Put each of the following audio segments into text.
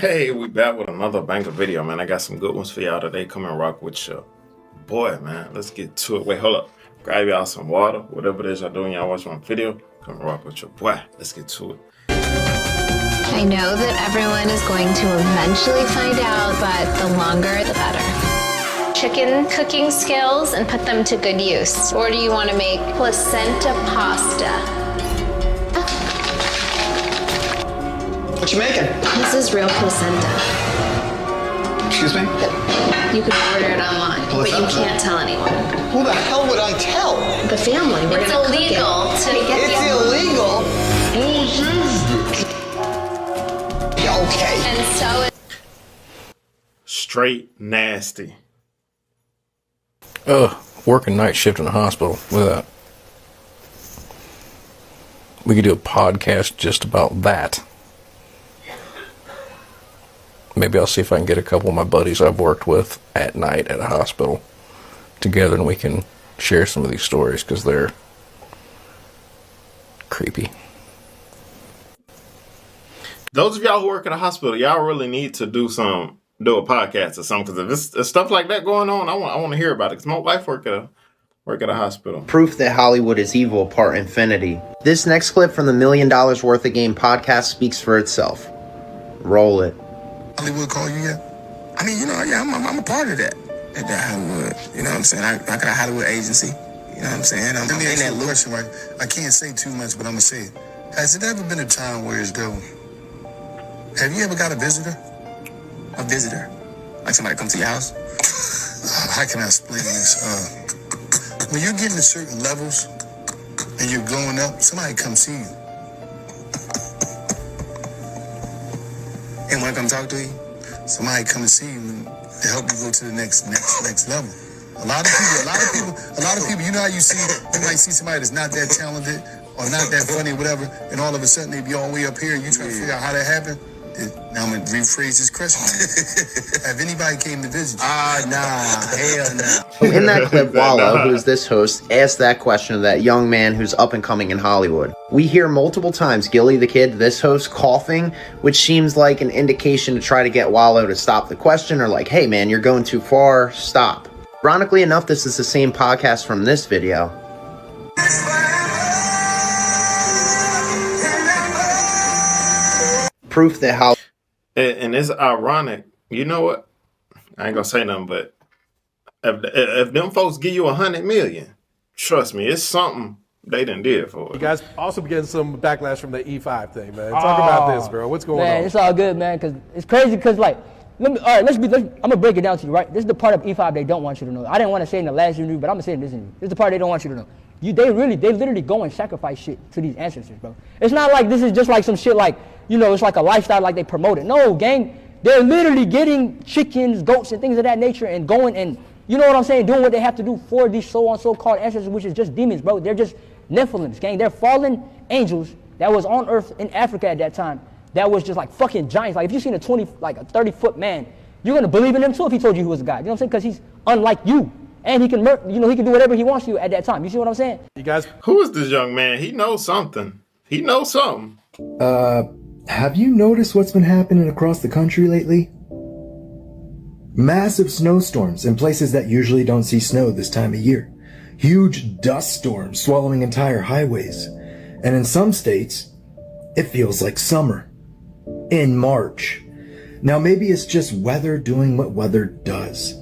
Hey, we back with another banger video, man. I got some good ones for y'all today. Come and rock with your boy, man. Let's get to it. Wait, hold up. Grab y'all some water. Whatever it is y'all doing, y'all watch my video. Come and rock with your boy. Let's get to it. I know that everyone is going to eventually find out, but the longer the better. Chicken cooking skills and put them to good use. Or do you want to make placenta pasta? What you making? This is real placenta. Excuse me? You can order it online, but you can't tell anyone. Who the hell would I tell? The family. It's illegal to get It's illegal? Okay. And so Straight nasty. Working night shift in the hospital with that. We could do a podcast just about that. Maybe I'll see if I can get a couple of my buddies I've worked with at night at a hospital together and we can share some of these stories because they're creepy. Those of y'all who work at a hospital, y'all really need to do a podcast or something. Because if it's stuff like that going on, I want to hear about it. Because my wife work at a hospital. Proof that Hollywood is evil, part infinity. This next clip from the $1 Million Worth of Game podcast speaks for itself. Roll it. Hollywood call you yet? I mean, I'm a part of that. At that Hollywood. You know what I'm saying? I got a Hollywood agency. You know what I'm saying? I'm in that question, right? I can't say too much, but I'm going to say it. Has it ever been a time where it's go, have you ever got a visitor? A visitor? Like somebody come to your house? How can I explain this? When you're getting to certain levels and you're going up, somebody come see you. And when I come talk to you, somebody come to see you to help you go to the next level. A lot of people, you know how you might see somebody that's not that talented or not that funny or whatever, and all of a sudden they be all the way up here and you try to figure out how that happened. Now I'm going to rephrase this question. Have anybody came to visit you? Hell no. In that clip, Wallow, who is this host, asked that question of that young man who's up and coming in Hollywood. We hear multiple times Gilly the Kid, this host, coughing, which seems like an indication to try to get Wallow to stop the question or like, hey man, you're going too far, stop. Ironically enough, this is the same podcast from this video. Proof that how And it's ironic. You know what? I ain't gonna say nothing, but if them folks give you $100 million, trust me, it's something they done did for it. You guys also be getting some backlash from the E5 thing, man. Talk about this, bro. What's going on? Man, it's all good, man, because it's crazy because, like, I'm going to break it down to you, right? This is the part of E5 they don't want you to know. I didn't want to say in the last interview, but I'm going to say in this interview. This is the part they don't want you to know. They literally go and sacrifice shit to these ancestors, bro. It's not like this is just like some shit like, it's like a lifestyle like they promote it. No, gang, they're literally getting chickens, goats, and things of that nature and going and, you know what I'm saying, doing what they have to do for these so-called ancestors, which is just demons, bro. They're just Nephilims, gang. They're fallen angels that was on earth in Africa at that time. That was just like fucking giants. Like if you seen a 30-foot man, you're gonna believe in him too if he told you he was a god. You know what I'm saying? Because he's unlike you. And he can he can do whatever he wants to at that time. You see what I'm saying? You guys, Who is this young man? He knows something. He knows something. Have you noticed what's been happening across the country lately? Massive snowstorms in places that usually don't see snow this time of year. Huge dust storms swallowing entire highways. And in some states, it feels like summer. In March. Now maybe it's just weather doing what weather does.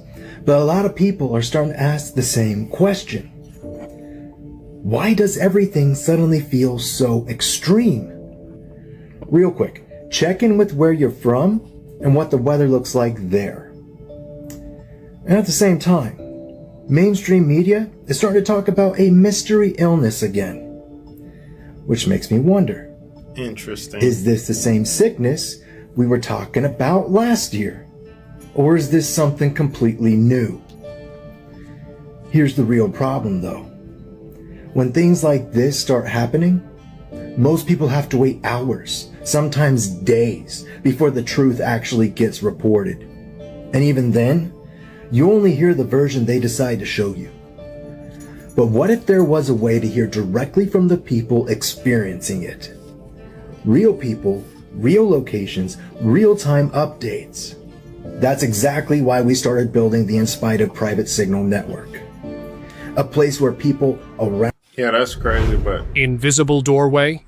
But a lot of people are starting to ask the same question. Why does everything suddenly feel so extreme? Real quick, check in with where you're from and what the weather looks like there. And at the same time, mainstream media is starting to talk about a mystery illness again. Which makes me wonder. Interesting. Is this the same sickness we were talking about last year? Or is this something completely new? Here's the real problem though. When things like this start happening, most people have to wait hours, sometimes days, before the truth actually gets reported. And even then, you only hear the version they decide to show you. But what if there was a way to hear directly from the people experiencing it? Real people real locations, real-time updates. That's exactly why we started building the Inspired Private Signal Network. A place where people around... Yeah, that's crazy, but... Invisible doorway?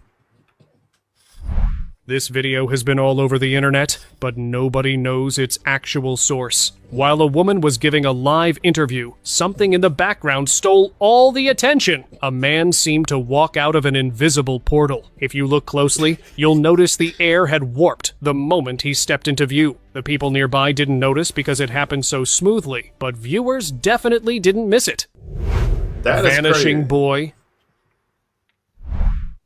This video has been all over the internet, but nobody knows its actual source. While a woman was giving a live interview, something in the background stole all the attention. A man seemed to walk out of an invisible portal. If you look closely, you'll notice the air had warped the moment he stepped into view. The people nearby didn't notice because it happened so smoothly, but viewers definitely didn't miss it. That is Vanishing crazy. boy.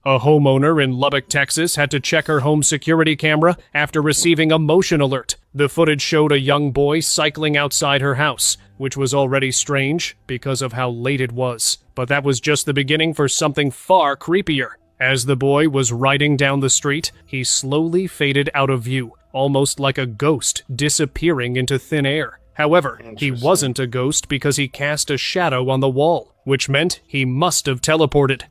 A homeowner in Lubbock, Texas had to check her home security camera after receiving a motion alert. The footage showed a young boy cycling outside her house, which was already strange because of how late it was. But that was just the beginning for something far creepier. As the boy was riding down the street, he slowly faded out of view, almost like a ghost disappearing into thin air. However, he wasn't a ghost because he cast a shadow on the wall, which meant he must have teleported.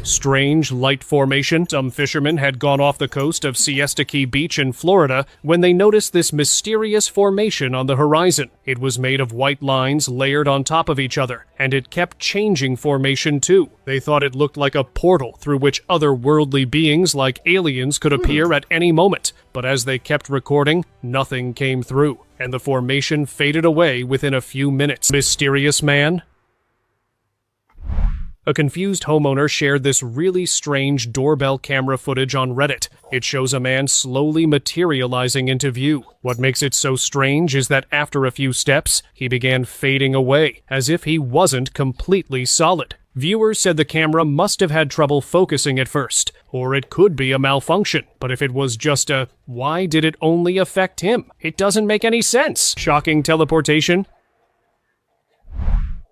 Strange light formation. Some fishermen had gone off the coast of Siesta Key Beach in Florida when they noticed this mysterious formation on the horizon. It was made of white lines layered on top of each other, and it kept changing formation too. They thought it looked like a portal through which otherworldly beings like aliens could appear at any moment. But as they kept recording, nothing came through, and the formation faded away within a few minutes. Mysterious man? A confused homeowner shared this really strange doorbell camera footage on Reddit. It shows a man slowly materializing into view. What makes it so strange is that after a few steps, he began fading away, as if he wasn't completely solid. Viewers said the camera must have had trouble focusing at first, or it could be a malfunction. But if it was just a, why did it only affect him? It doesn't make any sense. Shocking teleportation.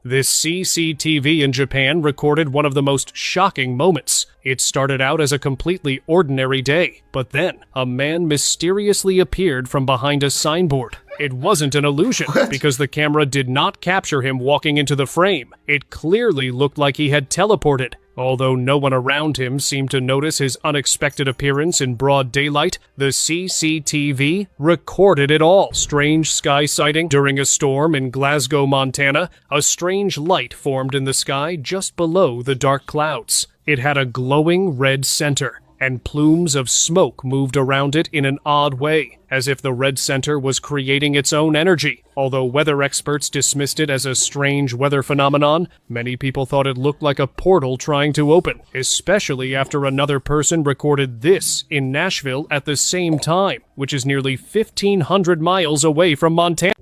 This CCTV in Japan recorded one of the most shocking moments. It started out as a completely ordinary day, but then a man mysteriously appeared from behind a signboard. It wasn't an illusion, because the camera did not capture him walking into the frame. It clearly looked like he had teleported. Although no one around him seemed to notice his unexpected appearance in broad daylight, the CCTV recorded it all. Strange sky sighting during a storm in Glasgow, Montana. A strange light formed in the sky just below the dark clouds. It had a glowing red center, and plumes of smoke moved around it in an odd way, as if the red center was creating its own energy. Although weather experts dismissed it as a strange weather phenomenon, many people thought it looked like a portal trying to open, especially after another person recorded this in Nashville at the same time, which is nearly 1,500 miles away from Montana.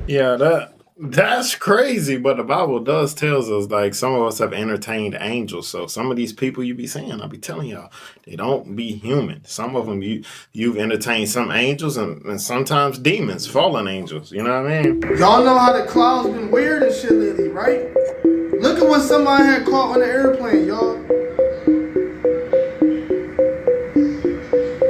Yeah, that's crazy, but the Bible does tells us, like, some of us have entertained angels. So some of these people you be saying, I be telling y'all, they don't be human. Some of them, you've entertained some angels and sometimes demons, fallen angels. You know what I mean? Y'all know how the clouds been weird and shit lately, right? Look at what somebody had caught on the airplane, y'all.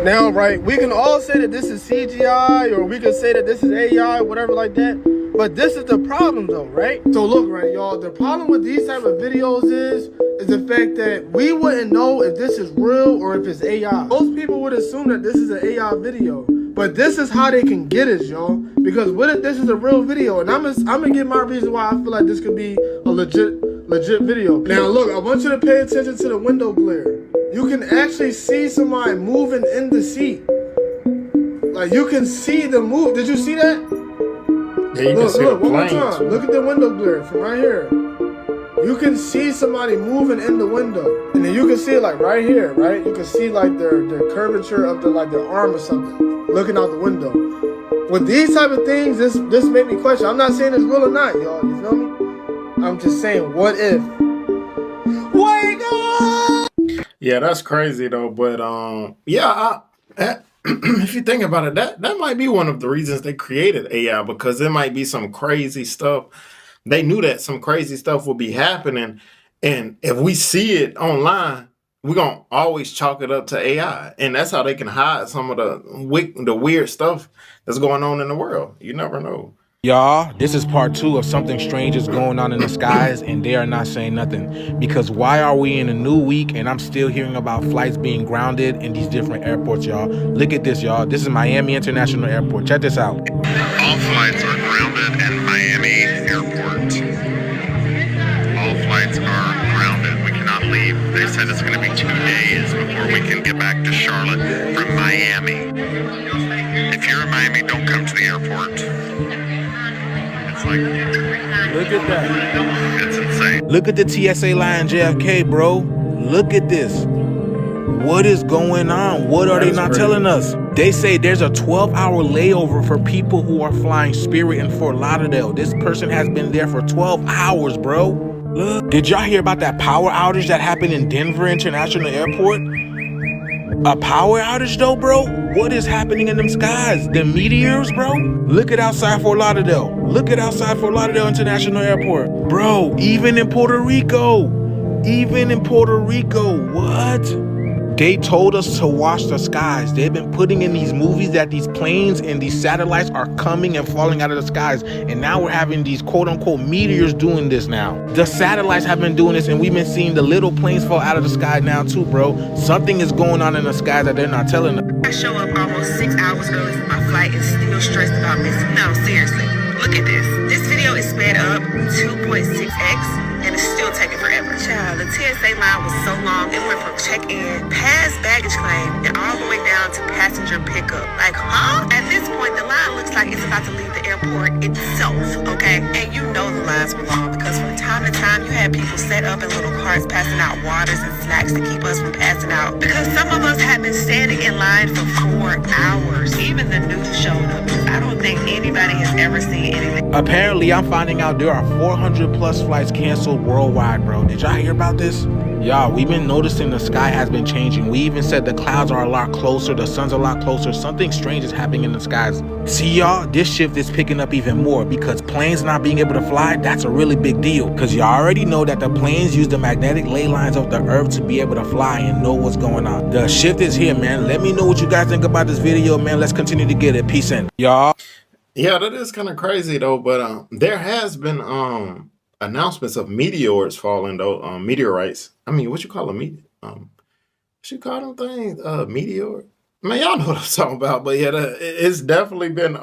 Now, right, we can all say that this is CGI, or we can say that this is AI, whatever like that. But this is the problem though, right? So look, right, y'all, the problem with these type of videos is the fact that we wouldn't know if this is real or if it's AI. Most people would assume that this is an AI video. But this is how they can get us, y'all. Because what if this is a real video? And I'm gonna give my reason why I feel like this could be a legit video. Now look, I want you to pay attention to the window glare. You can actually see somebody moving in the seat. Like, you can see the move. Did you see that? Yeah, you can see the one more plane time. too. Look at the window glare from right here. You can see somebody moving in the window. And then you can see it like right here, right? You can see like their curvature of their arm or something looking out the window. With these type of things, this made me question. I'm not saying it's real or not, y'all. You feel me? I'm just saying, what if? Wake up! Yeah, that's crazy though. But if you think about it, that might be one of the reasons they created AI, because there might be some crazy stuff. They knew that some crazy stuff would be happening, and if we see it online, we're gonna always chalk it up to AI, and that's how they can hide some of the weird stuff that's going on in the world. You never know. Y'all, this is part 2 of something strange is going on in the skies, and they are not saying nothing. Because why are we in a new week and I'm still hearing about flights being grounded in these different airports, y'all? Look at this, y'all. This is Miami International Airport. Check this out. All flights are grounded in Miami Airport. All flights are grounded. We cannot leave. They said it's going to be 2 days before we can get back to Charlotte from Miami. If you're in Miami, don't come to the airport. Look at that. It's insane. Look at the TSA line JFK, bro. Look at this. What is going on? What are they not telling us? They say there's a 12-hour layover for people who are flying Spirit in Fort Lauderdale. This person has been there for 12 hours, bro. Look. Did y'all hear about that power outage that happened in Denver International Airport? A power outage though, bro? What is happening in them skies? The meteors, bro? Look at outside Fort Lauderdale. Look at outside Fort Lauderdale International Airport. Bro, even in Puerto Rico. Even in Puerto Rico. What? They told us to watch the skies. They've been putting in these movies that these planes and these satellites are coming and falling out of the skies. And now we're having these quote unquote meteors doing this now. The satellites have been doing this and we've been seeing the little planes fall out of the sky now too, bro. Something is going on in the sky that they're not telling us. I show up almost 6 hours early for my flight and still stressed about missing. No, seriously, look at this. This video is sped up 2.6x. and it's still taking forever. Child, the TSA line was so long, it went from check-in, past baggage claim, and all the way down to passenger pickup. Like, huh? At this point, the line looks like it's about to leave the airport itself, okay? And you know the lines were long because from time to time, you had people set up in little carts passing out waters and snacks to keep us from passing out. Because some of us had been standing in line for 4 hours. Even the news showed up. I don't think anybody has ever seen anything. Apparently, I'm finding out there are 400 plus flights canceled worldwide, bro. Did y'all hear about this? Y'all, we've been noticing the sky has been changing. We even said the clouds are a lot closer, the sun's a lot closer. Something strange is happening in the skies. See, y'all, this shift is picking up even more because planes not being able to fly, that's a really big deal. Because y'all already know that the planes use the magnetic ley lines of the earth to be able to fly and know what's going on. The shift is here, man. Let me know what you guys think about this video, man. Let's continue to get it. Peace in. Y'all. Yeah, that is kind of crazy though, but there has been announcements of meteors falling though, meteorites. I mean, what you call a meteor? What you call them things? Meteor? Man, y'all know what I'm talking about. But yeah, it's definitely been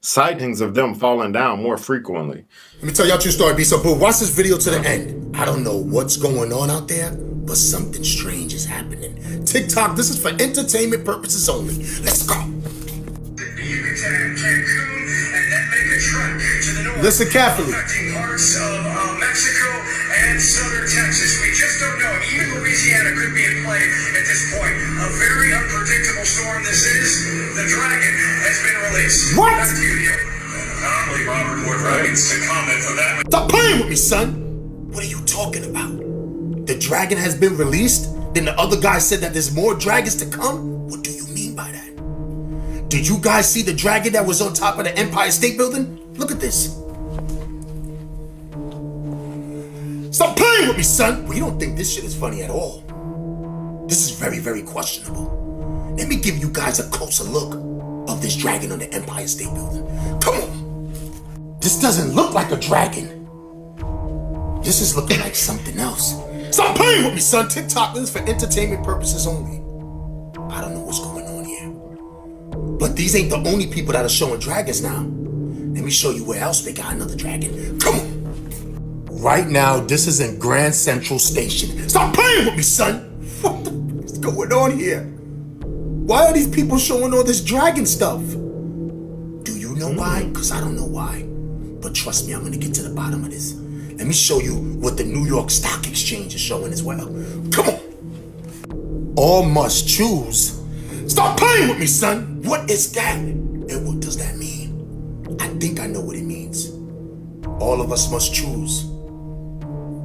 sightings of them falling down more frequently. Let me tell y'all a true story, B. So, boo, watch this video to the end. I don't know what's going on out there, but something strange is happening. TikTok, this is for entertainment purposes only. Let's go. Listen carefully. Parts of Mexico and southern Texas. We just don't know. Even Louisiana could be in play at this point. A very unpredictable storm this is. The dragon has been released. What? Back to you, Neil. Normally, Robert Wood Dragons to comment on that. Stop playing with me, son. What are you talking about? The dragon has been released? Then the other guy said that there's more dragons to come? What do you mean by that? Did you guys see the dragon that was on top of the Empire State Building? Look at this. Stop playing with me, son! We don't think this shit is funny at all. This is very, very questionable. Let me give you guys a closer look of this dragon on the Empire State Building. Come on! This doesn't look like a dragon. This is looking like something else. Stop playing with me, son! TikTok, this is for entertainment purposes only. I don't know what's going on here. But these ain't the only people that are showing dragons now. Let me show you where else they got another dragon. Come on! Right now, this is in Grand Central Station. Stop playing with me, son! What the fuck is going on here? Why are these people showing all this dragon stuff? Do you know why? Because I don't know why. But trust me, I'm gonna get to the bottom of this. Let me show you what the New York Stock Exchange is showing as well. Come on! All must choose. Stop playing with me, son! What is that? And what does that mean? I think I know what it means. All of us must choose.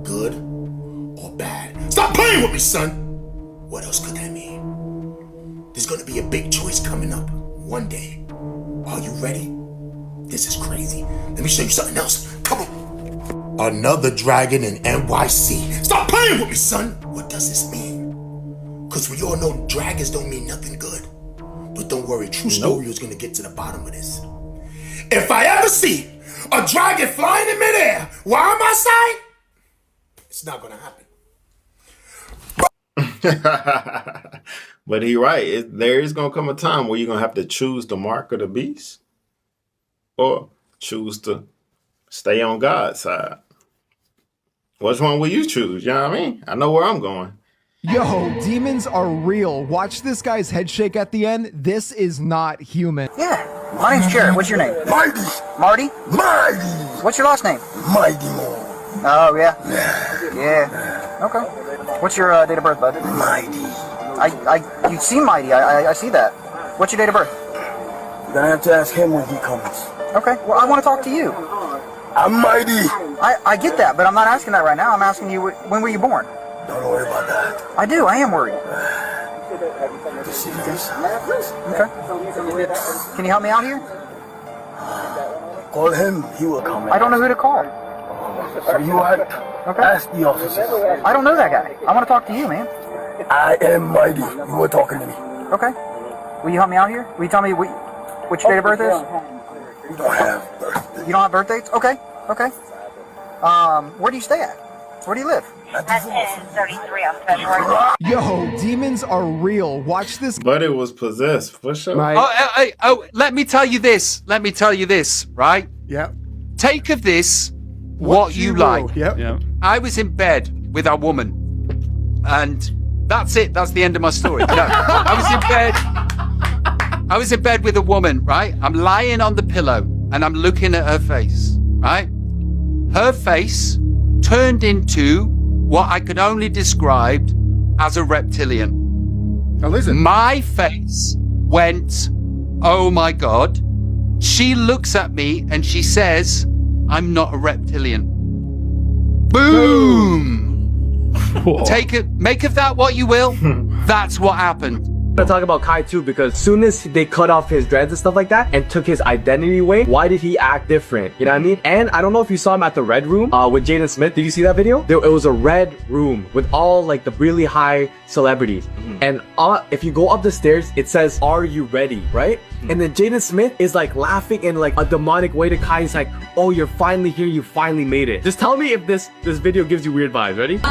Good or bad. Stop playing with me, son! What else could that mean? There's gonna be a big choice coming up one day. Are you ready? This is crazy. Let me show you something else. Come on. Another dragon in NYC. Stop playing with me, son! What does this mean? Because we all know dragons don't mean nothing good. But don't worry, True Story is gonna get to the bottom of this. If I ever see A dragon flying in midair while I'm outside? It's not gonna happen. But he right. There is gonna come a time where you're gonna have to choose the mark of the beast, or choose to stay on God's side. Which one will you choose? You know what I mean? I know where I'm going. Yo, demons are real. Watch this guy's head shake at the end. This is not human. Yeah. My name's Jared. What's your name? Mighty. Marty? Mighty. What's your last name? Mighty more. Oh, yeah? Yeah. Okay. What's your date of birth, bud? Mighty. You seem mighty. I see that. What's your date of birth? You're gonna have to ask him when he comes. Okay. Well, I want to talk to you. I'm mighty. I get that, but I'm not asking that right now. I'm asking you, when were you born? Don't worry about that. I do. I am worried. Okay. Can you help me out here? Call him. He will come. I don't know who to call. Are you right? Okay. Ask the officer. I don't know that guy. I want to talk to you, man. I am mighty. You were talking to me. Okay. Will you help me out here? Will you tell me which date of birth is? You don't have birthdays. You don't have birth dates? Okay. Okay. Where do you stay at? Where do you live? At 10:33 on February. Yo, demons are real. Watch this. But it was possessed for sure. Oh, let me tell you this. Let me tell you this, right? Yep. Take of this what you like. Yep. I was in bed with a woman, and that's it. That's the end of my story. No, I was in bed with a woman, right? I'm lying on the pillow, and I'm looking at her face, right? Her face turned into what I could only describe as a reptilian. Now listen. My face went, oh my God. She looks at me and she says, I'm not a reptilian. Boom! Take it, make of that what you will. That's what happened. I'm gonna talk about Kai too, because soon as they cut off his dreads and stuff like that and took his identity away, why did he act different? You know what I mean? And I don't know if you saw him at the Red Room with Jaden Smith. Did you see that video? It was a red room with all like the really high celebrities. And if you go up the stairs, it says, "Are you ready?" Right? And then Jaden Smith is like laughing in like a demonic way to Kai. He's like, "Oh, you're finally here. You finally made it." Just tell me if this video gives you weird vibes. Ready?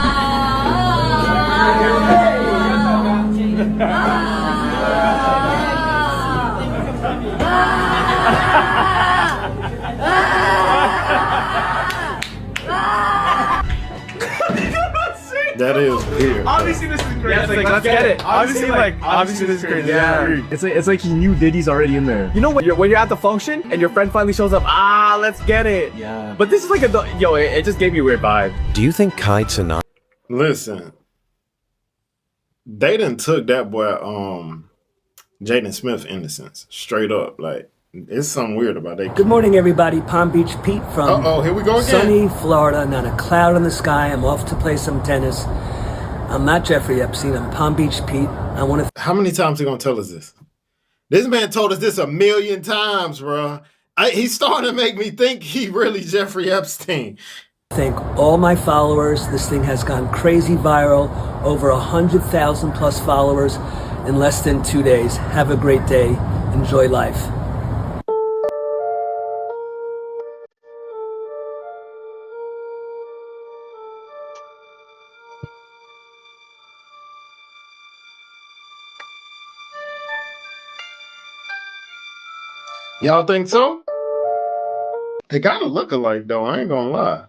That is weird. Obviously this is crazy. Yeah, like, let's get it. Obviously this is crazy. Yeah. It's like he knew Diddy's already in there. You know when you're at the function and your friend finally shows up, let's get it. Yeah. But this is like it just gave me a weird vibe. Do you think kites are not? Listen, they done took that boy Jaden Smith innocence straight up. Like, it's something weird about that. Good morning, everybody. Palm Beach Pete from here we go again. Sunny Florida. Not a cloud in the sky. I'm off to play some tennis. I'm not Jeffrey Epstein. I'm Palm Beach Pete. I want to. How many times he gonna tell us this? This man told us this 1,000,000 times, bro. He's starting to make me think he really Jeffrey Epstein. Thank all my followers. This thing has gone crazy viral. Over 100,000 plus followers in less than 2 days. Have a great day. Enjoy life. Y'all think so? They kind of look alike, though. I ain't gonna lie.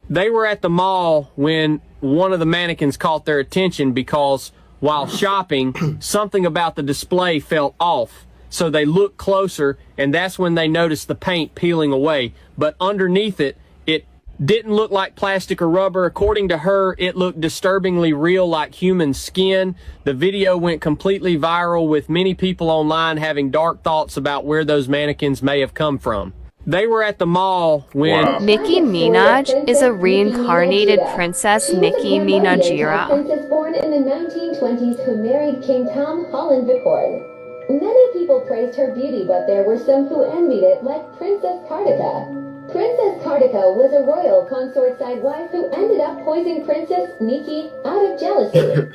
They were at the mall when one of the mannequins caught their attention because while shopping, something about the display felt off. So they looked closer, and that's when they noticed the paint peeling away. But underneath it, it didn't look like plastic or rubber. According to her, it looked disturbingly real, like human skin. The video went completely viral, with many people online having dark thoughts about where those mannequins may have come from. They were at the mall when... Nicki Minaj is a reincarnated princess Nicki Minajira. Princess born in the 1920s who married King Tom Holland Bicord. Many people praised her beauty, but there were some who envied it, like Princess Cardica. Princess Kartika was a royal consort-side wife who ended up poisoning Princess Nicki out of jealousy.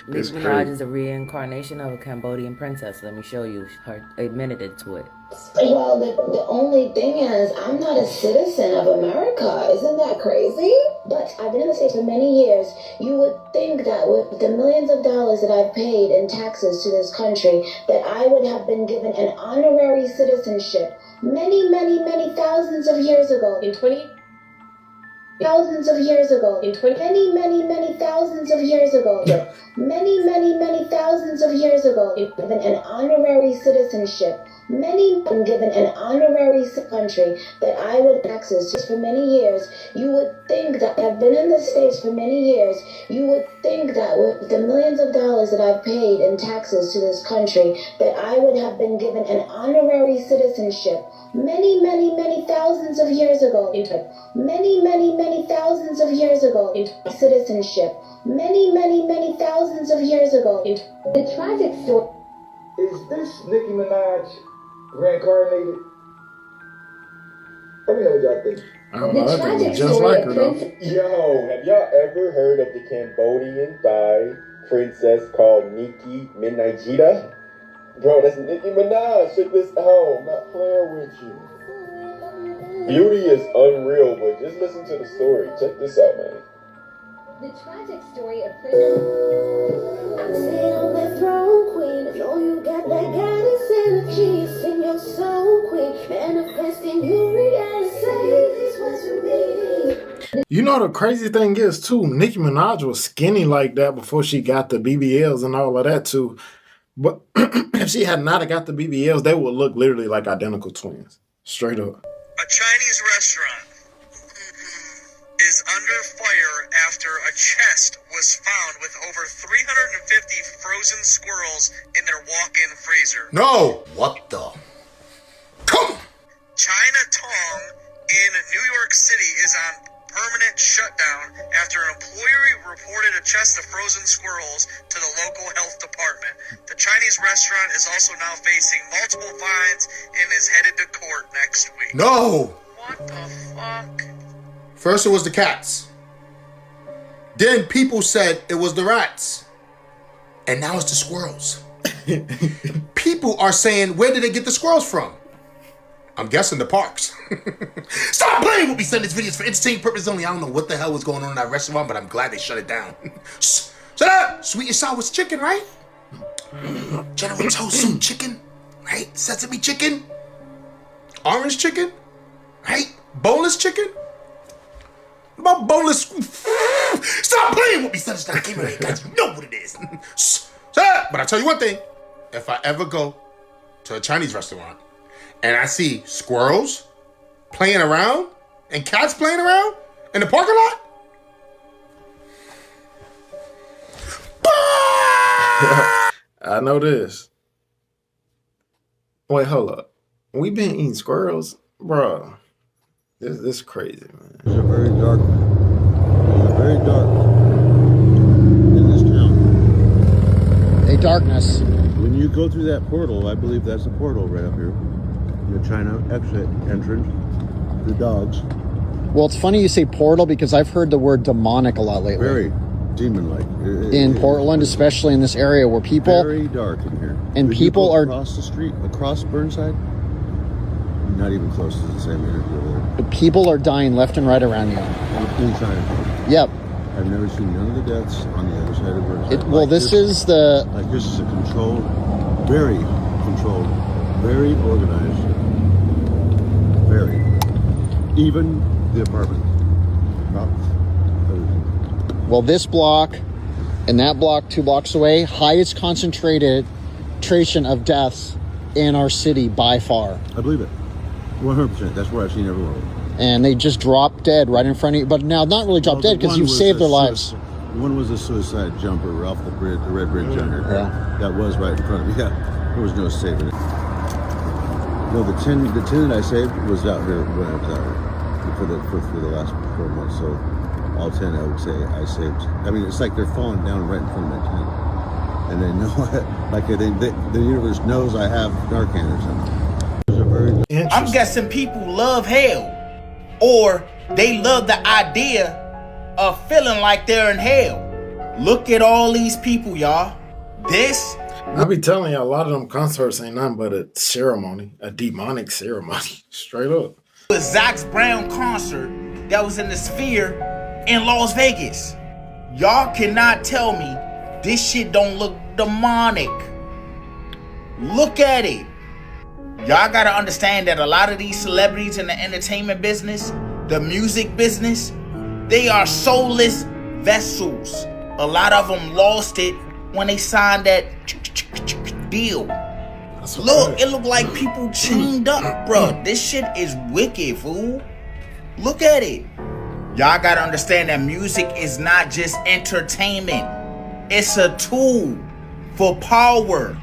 Nicki Minaj is a reincarnation of a Cambodian princess. Let me show you. Her admitted it to it. Well, the only thing is, I'm not a citizen of America. Isn't that crazy? But I've been in the States for many years. You would think that with the millions of dollars that I've paid in taxes to this country, that I would have been given an honorary citizenship many, many, many thousands of years ago. Thousands of years ago. Many, many, many thousands of years ago. Many, many, many thousands of years ago. Given an honorary citizenship. Many been given an honorary country that I would access for many years. You would think that I've been in the States for many years. You would think that with the millions of dollars that I've paid in taxes to this country, that I would have been given an honorary citizenship many, many, many thousands of years ago. Many, many, many thousands of years ago. Citizenship. Many, many, many thousands of years ago. The tragic story. Is this Nicki Minaj reincarnated? Let me know what y'all think. I don't know, I think just like her though. Yo, have y'all ever heard of the Cambodian Thai princess called Nicki Minaj? Bro, that's Nicki Minaj. Check this out. I'm not playing with you. Beauty is unreal, but just listen to the story. Check this out, man. The tragic story of Princess. I'm sitting on the throne, queen. Know you got that guidance and a peace in your soul, queen. Manifesting your reality. Say this was for me. You know the crazy thing is too, Nicki Minaj was skinny like that before she got the BBLs and all of that too. But if she had not got the BBLs, they would look literally like identical twins. Straight up. A Chinese restaurant is under fire after a chest was found with over 350 frozen squirrels in their walk-in freezer. No! What the? Come! Chinatown in New York City is on permanent shutdown after an employee reported a chest of frozen squirrels to the local health department. The Chinese restaurant is also now facing multiple fines and is headed to court next week. No! What the fuck? First it was the cats. Then people said it was the rats. And now it's the squirrels. People are saying, where did they get the squirrels from? I'm guessing the parks. Stop playing with me, son. This video is for entertainment purposes only. I don't know what the hell was going on in that restaurant, but I'm glad they shut it down. Shut up! Sweet and sour chicken, right? General toast soup chicken, right? Sesame chicken? Orange chicken? Right? Boneless chicken? What about boneless? Stop playing with me, son. It's not a game right, guys. You know what it is. Shut up! But I'll tell you one thing. If I ever go to a Chinese restaurant, and I see squirrels playing around and cats playing around in the parking lot. I know this. Wait, hold up. We been eating squirrels? Bro, this is crazy, man. It's a very dark, very dark in this town. A darkness. When you go through that portal, I believe that's a portal right up here. The China exit entrance, the dogs. Well, it's funny you say portal because I've heard the word demonic a lot lately. Very demon-like. In Portland, especially in this area where people... Very dark in here. And When people you go are... across the street, across Burnside, not even close to the same energy over there. People are dying left and right around you. In China. Yep. I've never seen none of the deaths on the other side of Burnside. Well, this is the... Like this is a controlled, very controlled, very organized. Very. Even the apartment. Well, this block and that block 2 blocks away, highest concentration of deaths in our city by far. I believe it. 100%. That's where I've seen everyone. And they just drop dead right in front of you. But now, not really drop dead because you've saved their lives. One was a suicide jumper off the bridge, the Red Bridge under. Yeah. That was right in front of me. Yeah. There was no saving it. No, the tin that I saved was out here when I was out here for the last 4 months. So all 10, I would say I saved. I mean, it's like they're falling down right in front of my tin, and they know, like the universe knows I have Narcan or something. I'm guessing people love hell. or they love the idea of feeling like they're in hell. Look at all these people, y'all. This... I be telling you, a lot of them concerts ain't nothing but a ceremony, a demonic ceremony, straight up. The Zax Brown concert that was in the Sphere in Las Vegas. Y'all cannot tell me this shit don't look demonic. Look at it. Y'all gotta understand that a lot of these celebrities in the entertainment business, the music business, they are soulless vessels. A lot of them lost it when they signed that deal. Look, it looked like people chained up, bro. This shit is wicked, fool. Look at it. Y'all gotta understand that music is not just entertainment. It's a tool for power.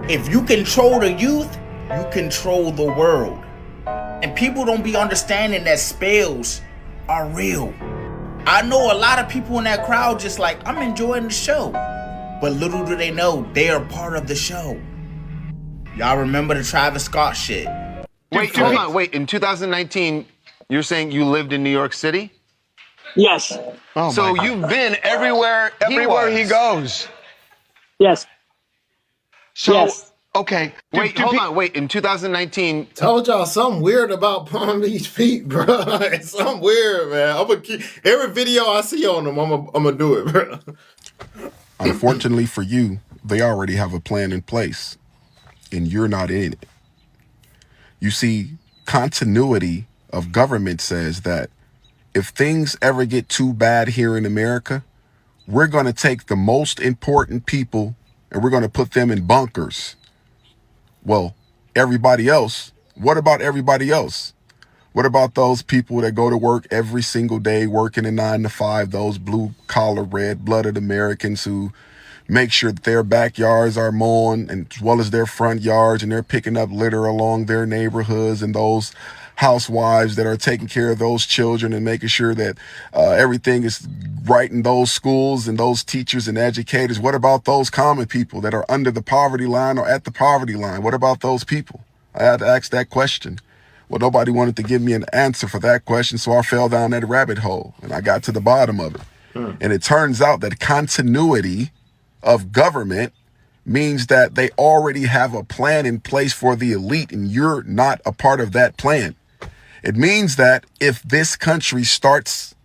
If you control the youth, you control the world. And people don't be understanding that spells are real. I know a lot of people in that crowd just like, I'm enjoying the show. But little do they know, they are part of the show. Y'all remember the Travis Scott shit. Wait, hold on, wait. In 2019, you're saying you lived in New York City? Yes. Oh, so you've been everywhere he goes. Yes. So, yes. Okay. Wait, hold on. Wait, in 2019. Told y'all something weird about Palm Beach Pete, bro. It's something weird, man. I'm gonna keep every video I see on them. I'm gonna do it, bro. Unfortunately for you, they already have a plan in place, and you're not in it. You see, continuity of government says that if things ever get too bad here in America, we're going to take the most important people and we're going to put them in bunkers. Well, everybody else, what about everybody else? What about those people that go to work every single day, working a 9 to 5, those blue collar, red blooded Americans who make sure that their backyards are mown and as well as their front yards, and they're picking up litter along their neighborhoods, and those housewives that are taking care of those children and making sure that everything is right in those schools and those teachers and educators. What about those common people that are under the poverty line or at the poverty line? What about those people? I had to ask that question. Well, nobody wanted to give me an answer for that question, so I fell down that rabbit hole and I got to the bottom of it. And it turns out that continuity of government means that they already have a plan in place for the elite, and you're not a part of that plan. It means that if this country starts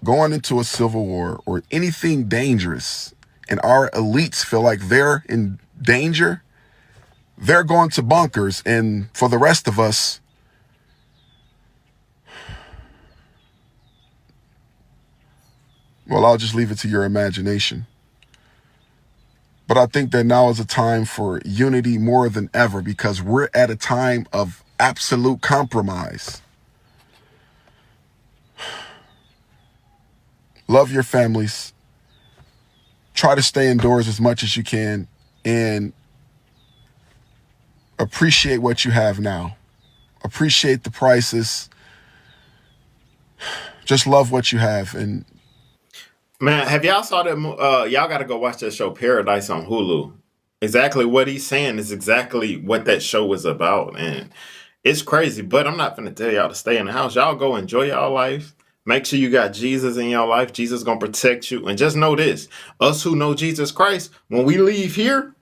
going into a civil war or anything dangerous, and our elites feel like they're in danger, they're going to bunkers. And for the rest of us, well, I'll just leave it to your imagination. But I think that now is a time for unity more than ever, because we're at a time of absolute compromise. Love your families. Try to stay indoors as much as you can and appreciate what you have now. Appreciate the prices. Just love what you have. And man, have y'all saw that? Y'all got to go watch that show Paradise on Hulu. Exactly what he's saying is exactly what that show is about. And it's crazy, but I'm not going to tell y'all to stay in the house. Y'all go enjoy y'all life. Make sure you got Jesus in your life. Jesus going to protect you. And just know this, us who know Jesus Christ, when we leave here,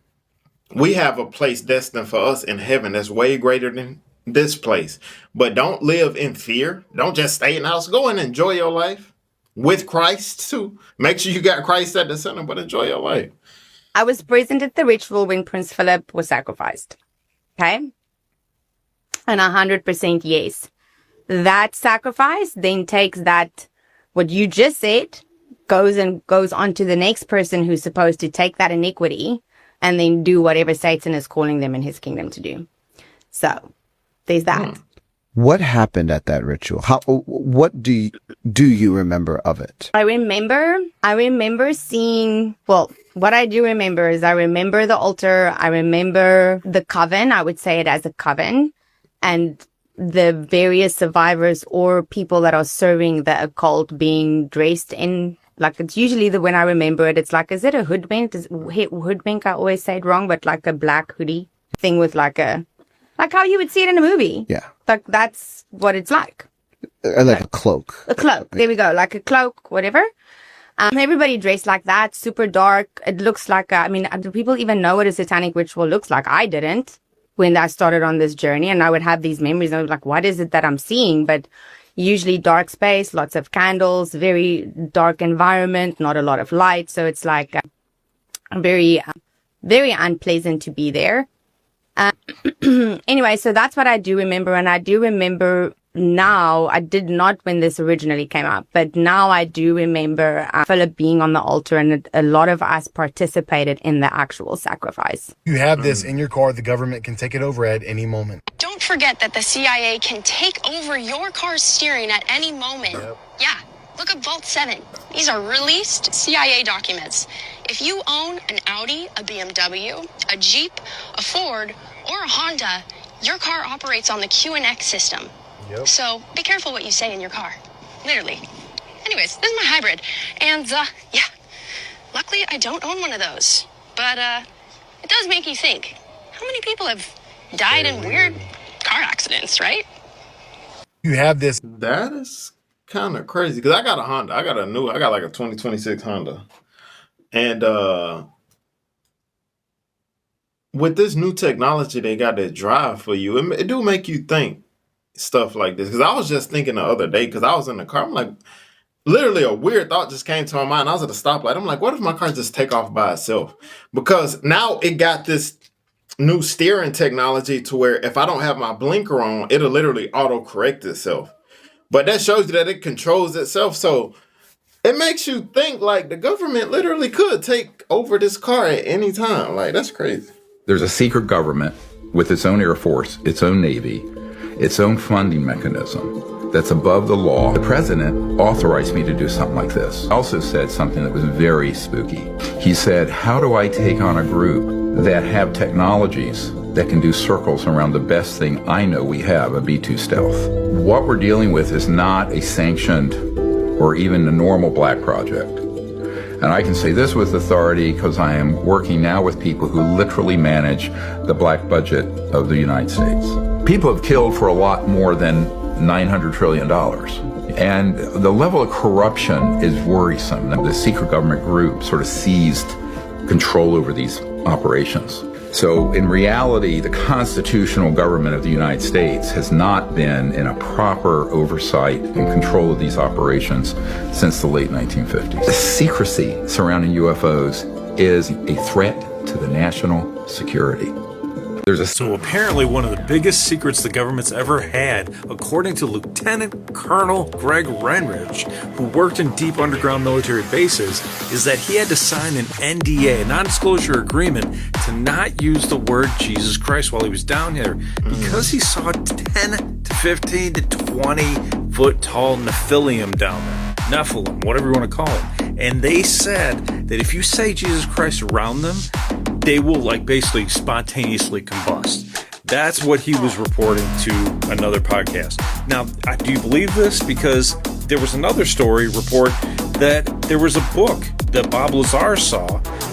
we have a place destined for us in heaven that's way greater than this place. But don't live in fear. Don't just stay in the house. Go and enjoy your life with Christ too. Make sure you got Christ at the center, but enjoy your life. I was present at the ritual when Prince Philip was sacrificed. Okay? And 100% yes. That sacrifice then takes that, what you just said, goes on to the next person who's supposed to take that iniquity and then do whatever Satan is calling them in his kingdom to do. So, there's that. What happened at that ritual? What do you remember of it? I remember seeing, well, what I do remember is I remember the altar. I remember the coven. I would say it as a coven, and the various survivors or people that are serving the occult being dressed in, like, it's usually when I remember it, it's like, is it a hoodwink? Hoodwink, I always say it wrong, but like a black hoodie thing with like a Like how you would see it in a movie. Yeah. Like that's what it's like. Like a cloak. A cloak. There we go. Like a cloak, whatever. Everybody dressed like that, super dark. It looks like, do people even know what a satanic ritual looks like? I didn't when I started on this journey, and I would have these memories. And I was like, what is it that I'm seeing? But usually dark space, lots of candles, very dark environment, not a lot of light. So it's like very, very unpleasant to be there. Anyway, so that's what I do remember. And I do remember now, I did not when this originally came up, but now I do remember Philip being on the altar, and a lot of us participated in the actual sacrifice. You have this in your car. The government can take it over at any moment. Don't forget that the CIA can take over your car's steering at any moment. Yep. Yeah, look up Vault 7. These are released CIA documents. If you own an Audi, a BMW, a Jeep, a Ford, or a Honda, your car operates on the QNX system. Yep. So be careful what you say in your car. Literally. Anyways, this is my hybrid. And, yeah, luckily I don't own one of those. But, it does make you think. How many people have died in weird car accidents, right? You have this. That is kind of crazy. Because I got a Honda. I got like a 2026 Honda. And, with this new technology they got that drive for you, it do make you think stuff like this. Because I was just thinking the other day, because I was in the car, I'm like, literally a weird thought just came to my mind. I was at a stoplight. I'm like, what if my car just take off by itself? Because now it got this new steering technology to where if I don't have my blinker on, it'll literally auto-correct itself. But that shows you that it controls itself. So it makes you think like the government literally could take over this car at any time. Like, that's crazy. There's a secret government with its own Air Force, its own Navy, its own funding mechanism that's above the law. The president authorized me to do something like this. Also said something that was very spooky. He said, how do I take on a group that have technologies that can do circles around the best thing I know we have, a B-2 stealth? What we're dealing with is not a sanctioned or even a normal black project. And I can say this with authority because I am working now with people who literally manage the black budget of the United States. People have killed for a lot more than $900 trillion. And the level of corruption is worrisome. The secret government group sort of seized control over these operations. So in reality, the constitutional government of the United States has not been in a proper oversight and control of these operations since the late 1950s. The secrecy surrounding UFOs is a threat to the national security. So apparently one of the biggest secrets the government's ever had, according to Lieutenant Colonel Greg Renrich, who worked in deep underground military bases, is that he had to sign an NDA, a non-disclosure agreement, to not use the word Jesus Christ while he was down here, because he saw 10 to 15 to 20 foot tall Nephilim down there. Nephilim, whatever you want to call it. And they said that if you say Jesus Christ around them, they will like basically spontaneously combust. That's what he was reporting to another podcast. Now, do you believe this? Because there was another story report that there was a book that Bob Lazar saw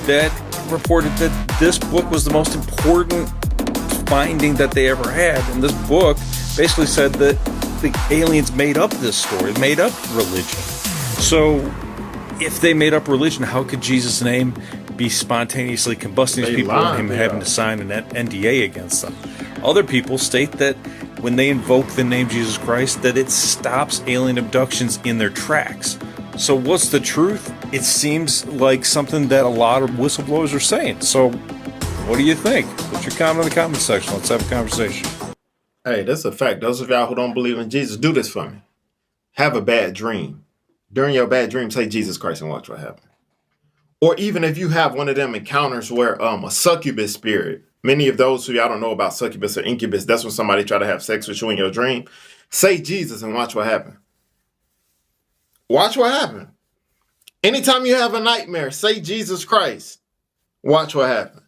that reported that this book was the most important finding that they ever had. And this book basically said that the aliens made up this story, made up religion. So if they made up religion, how could Jesus' name be spontaneously combusting these people and him having to sign an NDA against them? Other people state that when they invoke the name Jesus Christ, that it stops alien abductions in their tracks. So what's the truth? It seems like something that a lot of whistleblowers are saying. So what do you think? Put your comment in the comment section. Let's have a conversation. Hey, that's a fact. Those of y'all who don't believe in Jesus, do this for me. Have a bad dream. During your bad dream, say Jesus Christ and watch what happens. Or even if you have one of them encounters where a succubus spirit, many of those who y'all don't know about succubus or incubus, that's when somebody try to have sex with you in your dream. Say Jesus and watch what happens. Watch what happens. Anytime you have a nightmare, say Jesus Christ. Watch what happens.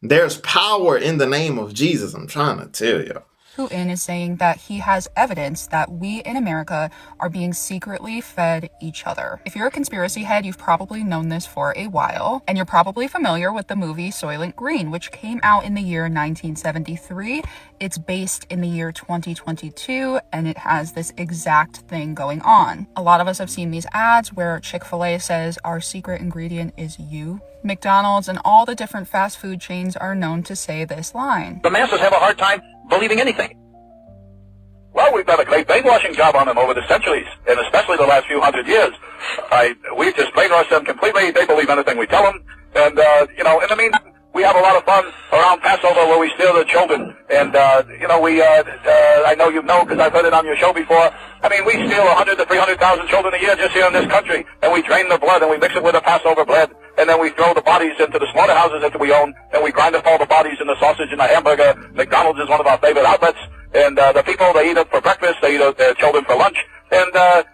There's power in the name of Jesus. I'm trying to tell y'all. Putin is saying that he has evidence that we in America are being secretly fed each other. If you're a conspiracy head, you've probably known this for a while, and you're probably familiar with the movie Soylent Green, which came out in the year 1973. It's based in the year 2022, and it has this exact thing going on. A lot of us have seen these ads where Chick-fil-A says our secret ingredient is you. McDonald's and all the different fast food chains are known to say this line. The masses have a hard time believing anything. Well, we've done a great brainwashing job on them over the centuries, and especially the last few hundred years. We've just brainwashed them completely. They believe anything we tell them. And, in the meantime, we have a lot of fun around Passover where we steal the children. And, I know you know because I've heard it on your show before. I mean, we steal 100 to 300,000 children a year just here in this country, and we drain the blood and we mix it with the Passover blood, and then we throw the bodies into the slaughterhouses that we own, and we grind up all the bodies in the sausage and the hamburger. McDonald's is one of our favorite outlets, and the people, they eat it for breakfast, they eat their children for lunch, and, as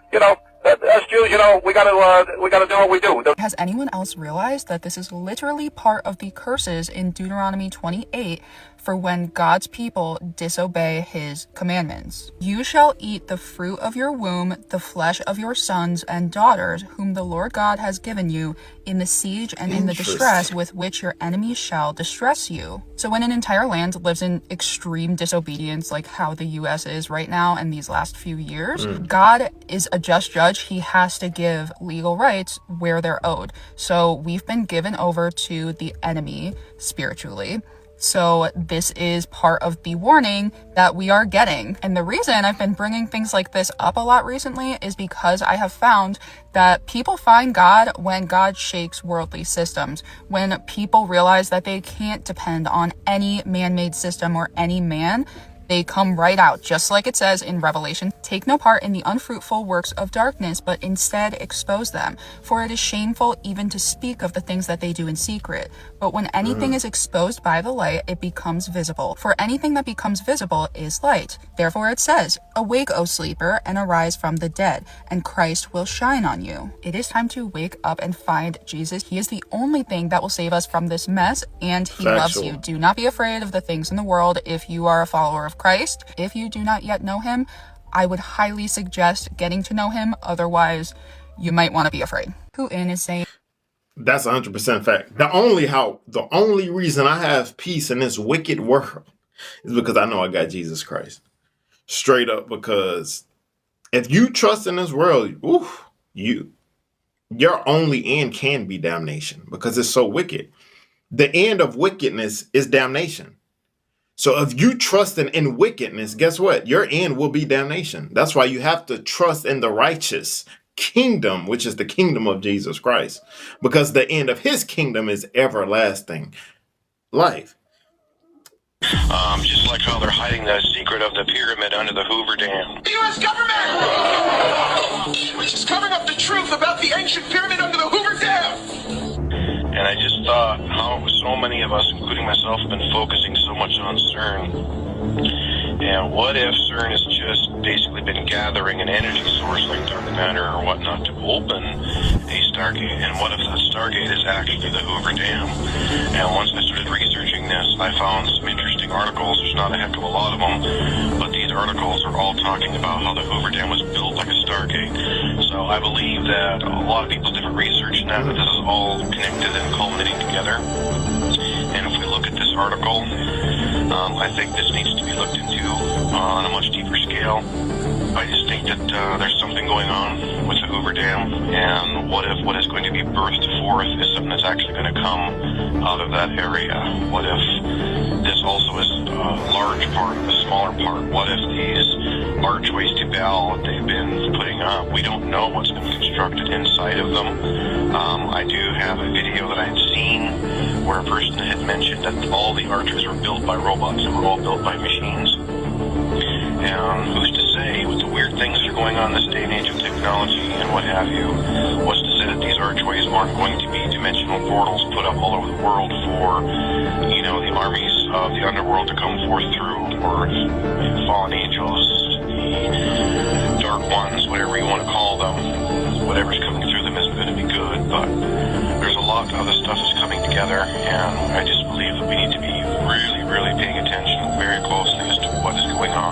Jews, we gotta do what we do. Has anyone else realized that this is literally part of the curses in Deuteronomy 28 for when God's people disobey his commandments? You shall eat the fruit of your womb, the flesh of your sons and daughters, whom the Lord God has given you, in the siege and in the distress with which your enemies shall distress you. So when an entire land lives in extreme disobedience, like how the US is right now and these last few years, God is a just judge. He has to give legal rights where they're owed. So we've been given over to the enemy spiritually. So this is part of the warning that we are getting. And the reason I've been bringing things like this up a lot recently is because I have found that people find God when God shakes worldly systems, when people realize that they can't depend on any man-made system or any man. They come right out, just like it says in Revelation, take no part in the unfruitful works of darkness, but instead expose them. For it is shameful even to speak of the things that they do in secret. But when anything is exposed by the light, it becomes visible. For anything that becomes visible is light. Therefore it says, awake, O sleeper, and arise from the dead, and Christ will shine on you. It is time to wake up and find Jesus. He is the only thing that will save us from this mess, and he loves you. Do not be afraid of the things in the world if you are a follower of Christ. If you do not yet know him, I would highly suggest getting to know him. Otherwise, you might want to be afraid. Putin is saying that's 100% fact. The only reason I have peace in this wicked world is because I know I got Jesus Christ. Straight up, because if you trust in this world, your only end can be damnation because it's so wicked. The end of wickedness is damnation. So if you trust in wickedness, guess what? Your end will be damnation. That's why you have to trust in the righteous kingdom, which is the kingdom of Jesus Christ, because the end of his kingdom is everlasting life. Just like how they're hiding the secret of the pyramid under the Hoover Dam. The U.S. government, which is covering up the truth about the ancient pyramid under the Hoover Dam. And I just thought how so many of us, including myself, have been focusing so much on CERN. And what if CERN has just basically been gathering an energy source like dark matter or whatnot to open a stargate? And what if that stargate is actually the Hoover Dam? And once I started researching this, I found some interesting articles. There's not a heck of a lot of them, but these articles are all talking about how the Hoover Dam was built like a stargate. So I believe that a lot of people's different research now that this is all connected and culminating together. And if we look at this article, I think this needs to be looked into on a much deeper scale. I just think that there's something going on with the Hoover Dam, and what if what is going to be birthed forth is something that's actually going to come out of that area? What if this also is a large part, a smaller part? What if these archways to Baal that they've been putting up, we don't know what's been constructed inside of them. I do have a video that I've seen where a person had mentioned that all the arches were built by robots and were all built by machines. And who's to say, with the weird things that are going on in this day and age of technology and what have you, what's to say that these archways aren't going to be dimensional portals put up all over the world for, the armies of the underworld to come forth through, or fallen angels, the dark ones, whatever you want to call them. Whatever's coming through them isn't going to be good, but there's a lot of other stuff that's coming together, and I just believe that we need to be really, really paying attention very closely as to what is going on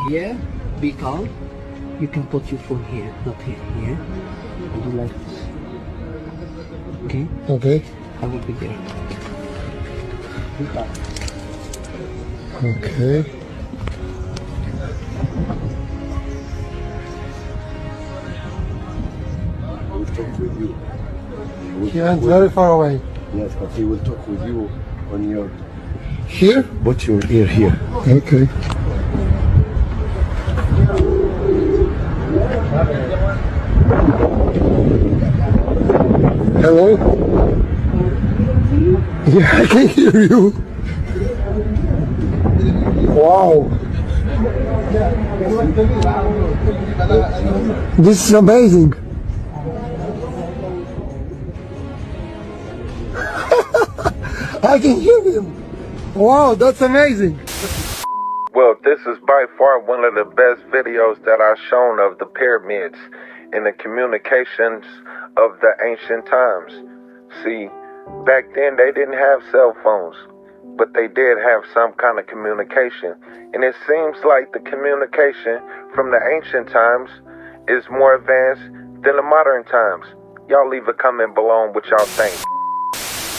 here, be calm. You can put your phone here, not here, here. And do like this. Okay? Okay. I will be there. Be calm. Okay. He will talk with you. Yeah, very far away. Yes, but he will talk with you on your... Here? Put your ear here. Okay. Hello? Yeah, I can hear you. Wow. This is amazing. I can hear him. Wow, that's amazing. Well, this is by far one of the best videos that I've shown of the pyramids and the communications of the ancient times. See, back then they didn't have cell phones, but they did have some kind of communication. And it seems like the communication from the ancient times is more advanced than the modern times. Y'all leave a comment below on what y'all think.